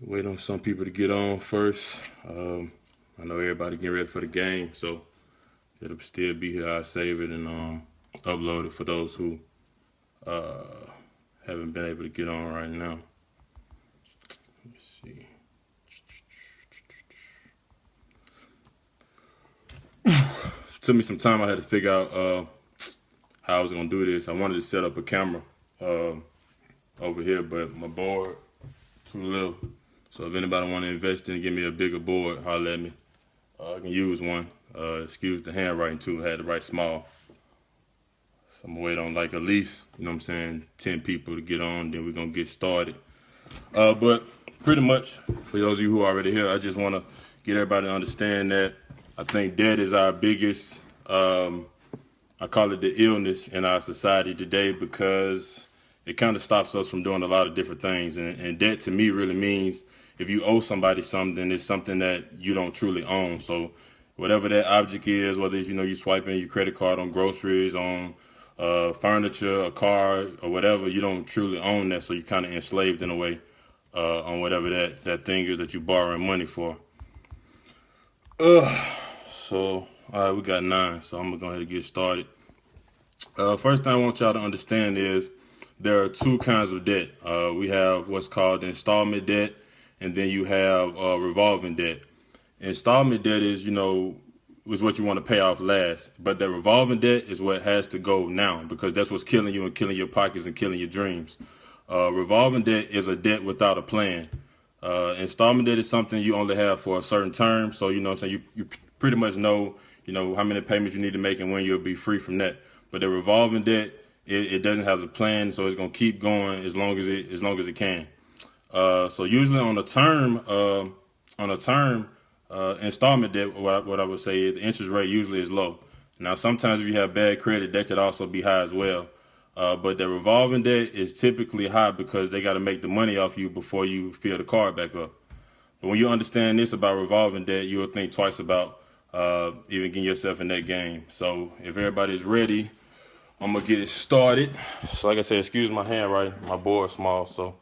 Wait on some people to get on first. I know everybody getting ready for the game, so it'll still be here. I'll save it and upload it for those who haven't been able to get on right now. Let me see. Took me some time. I had to figure out how I was gonna do this. I wanted to set up a camera over here, but my board too little. So if anybody want to invest in and give me a bigger board, holler at me. I can use one. Excuse the handwriting too. I had to write small. So I'm gonna wait on like at least, 10 people to get on, then we're gonna get started. But pretty much, for those of you who are already here, I just wanna get everybody to understand that I think debt is our biggest, I call it the illness in our society today, because it kind of stops us from doing a lot of different things. And debt to me really means if you owe somebody something, it's something that you don't truly own. So whatever that object is, whether it's, you swiping your credit card on groceries, on furniture, a car, or whatever, you don't truly own that. So you're kind of enslaved in a way on whatever that thing is that you're borrowing money for. So, all right, we got 9, so I'm going to go ahead and get started. First thing I want y'all to understand is there are 2 kinds of debt. We have what's called installment debt, and then you have revolving debt. Installment debt is what you want to pay off last, but the revolving debt is what has to go now, because that's what's killing you and killing your pockets and killing your dreams. Revolving debt is a debt without a plan. Installment debt is something you only have for a certain term, so you pretty much know how many payments you need to make and when you'll be free from that. But the revolving debt, it doesn't have a plan, so it's gonna keep going as long as it can. So usually on a term installment debt, what I would say is the interest rate usually is low. Now sometimes if you have bad credit, that could also be high as well. But the revolving debt is typically high because they got to make the money off you before you fill the card back up. But when you understand this about revolving debt, you'll think twice about even getting yourself in that game. So if everybody's ready, I'm going to get it started. So like I said, excuse my handwriting. My board's small, so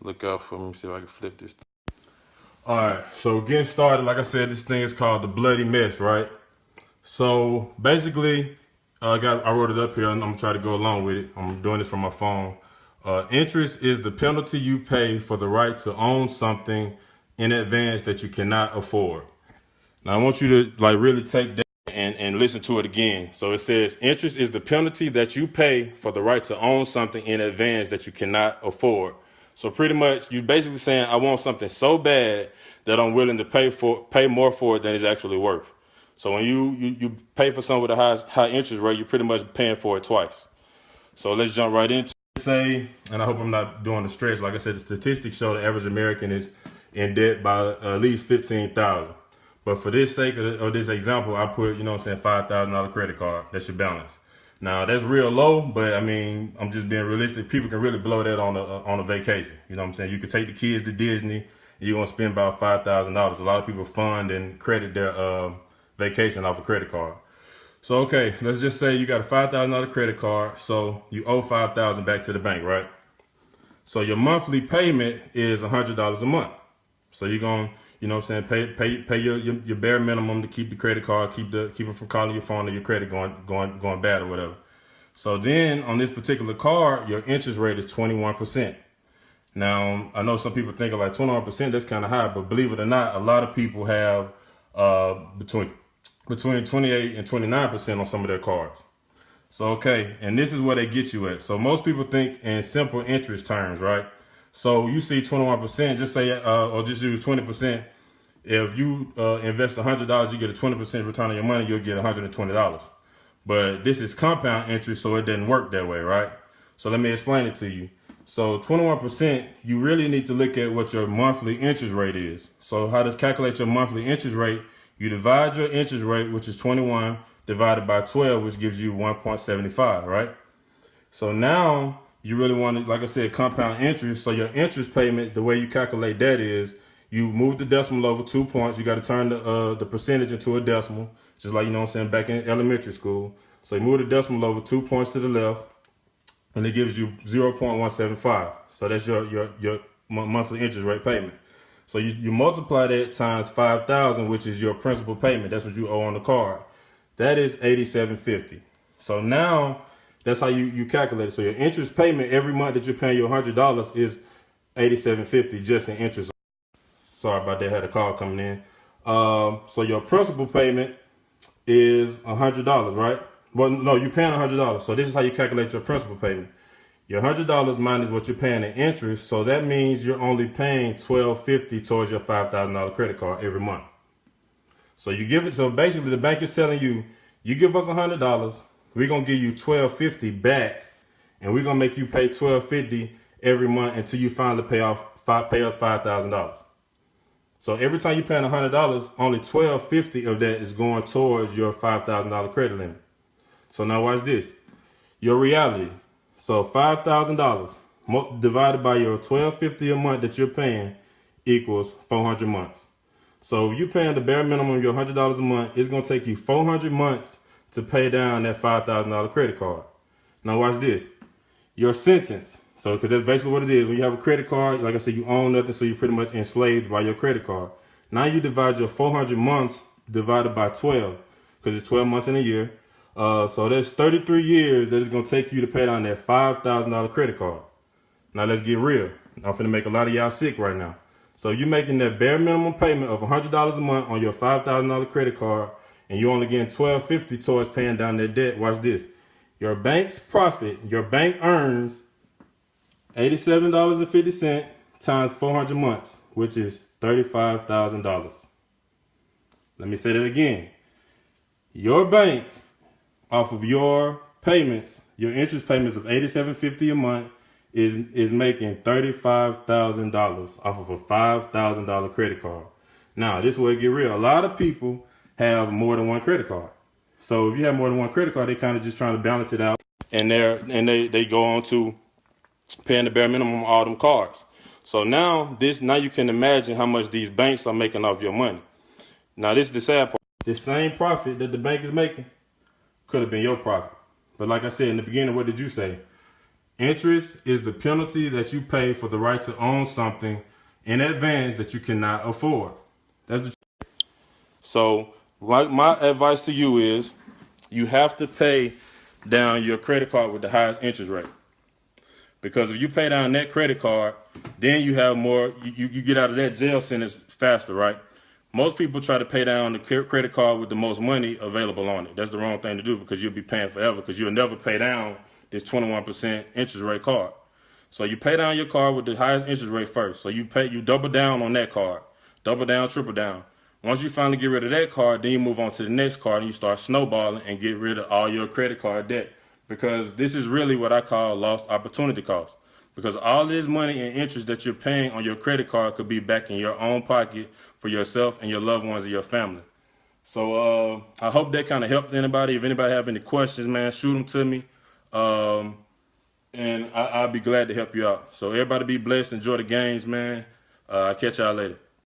look out for me. See if I can flip this. All right, so getting started, like I said, this thing is called the bloody mess, right? So basically, I wrote it up here, and I'm going to try to go along with it. I'm doing this from my phone. Interest is the penalty you pay for the right to own something in advance that you cannot afford. Now, I want you to really take that and listen to it again. So it says, interest is the penalty that you pay for the right to own something in advance that you cannot afford. So pretty much, you're basically saying, I want something so bad that I'm willing to pay more for it than it's actually worth. So when you pay for something with a high interest rate, you're pretty much paying for it twice. So let's jump right into it. And I hope I'm not doing the stretch. Like I said, the statistics show the average American is in debt by at least $15,000. But for this sake of this example, I put, $5,000 credit card. That's your balance. Now that's real low, but I mean, I'm just being realistic. People can really blow that on a vacation. You know what I'm saying? You could take the kids to Disney, and you're gonna spend about $5,000. A lot of people fund and credit their vacation off a credit card. So okay, let's just say you got a $5,000 credit card, so you owe $5,000 back to the bank, right? So your monthly payment is $100 a month. So you're gonna, pay your bare minimum to keep the credit card, keep it from calling your phone or your credit going bad or whatever. So then on this particular card, your interest rate is 21%. Now I know some people think like 21%, that's kind of high, but believe it or not, a lot of people have between 28 and 29% on some of their cards. So okay, and this is where they get you at. So most people think in simple interest terms, right? So you see 21%, just say, or just use 20%. If you invest $100, you get a 20% return on your money, you'll get $120. But this is compound interest, so it doesn't work that way, right? So let me explain it to you. So 21%, you really need to look at what your monthly interest rate is. So how to calculate your monthly interest rate, you divide your interest rate, which is 21, divided by 12, which gives you 1.75, right? So now you really want to, like I said, compound interest. So your interest payment, the way you calculate that is you move the decimal over 2 points. You got to turn the percentage into a decimal, just like, back in elementary school. So you move the decimal over 2 points to the left. and it gives you 0.175. So that's your monthly interest rate payment. So you multiply that times 5,000, which is your principal payment. That's what you owe on the card. That is $87.50. So now that's how you calculate it. So your interest payment every month that you're paying your $100 is $87.50 just in interest. Sorry about that. Had a call coming in. So your principal payment is $100, right? Well, no, you're paying $100. So this is how you calculate your principal payment. Your $100 minus what you're paying in interest. So that means you're only paying $1,250 towards your $5,000 credit card every month. So you give it. So basically, the bank is telling you, you give us $100, we're gonna give you $1,250 back, and we're gonna make you pay $1,250 every month until you finally pay us $5,000. So every time you're paying $100, only $1,250 of that is going towards your $5,000 credit limit. So now watch this. Your reality. So $5,000 divided by your $1,250 a month that you're paying equals 400 months. So if you're paying the bare minimum, your $100 a month, it's going to take you 400 months to pay down that $5,000 credit card. Now watch this. Your sentence. So, because that's basically what it is. When you have a credit card, like I said, you own nothing, so you're pretty much enslaved by your credit card. Now you divide your 400 months divided by 12, because it's 12 months in a year. So that's 33 years that it's going to take you to pay down that $5,000 credit card. Now let's get real. I'm finna make a lot of y'all sick right now. So you're making that bare minimum payment of $100 a month on your $5,000 credit card, and you're only getting $1,250 towards paying down that debt. Watch this. Your bank's profit, your bank earns $87.50 times 400 months, which is $35,000. Let me say that again. Your bank, off of your payments, your interest payments of $87.50 a month, is making $35,000 off of a $5,000 credit card. Now, this is where it get real. A lot of people have more than one credit card. So if you have more than one credit card, they kind of just trying to balance it out, and they go on to paying the bare minimum on all them cards. So now you can imagine how much these banks are making off your money. Now this is the sad part. The same profit that the bank is making could have been your profit. But like I said in the beginning, what did you say? Interest is the penalty that you pay for the right to own something in advance that you cannot afford. That's the So my advice to you is you have to pay down your credit card with the highest interest rate. Because if you pay down that credit card, then you have more, you get out of that jail sentence faster, right? Most people try to pay down the credit card with the most money available on it. That's the wrong thing to do, because you'll be paying forever, because you'll never pay down this 21% interest rate card. So you pay down your card with the highest interest rate first. So you double down on that card, double down, triple down. Once you finally get rid of that card, then you move on to the next card and you start snowballing and get rid of all your credit card debt. Because this is really what I call lost opportunity cost. Because all this money and interest that you're paying on your credit card could be back in your own pocket for yourself and your loved ones and your family. So I hope that kind of helped anybody. If anybody have any questions, man, shoot them to me. And I'll be glad to help you out. So everybody be blessed. Enjoy the games, man. I'll catch y'all later.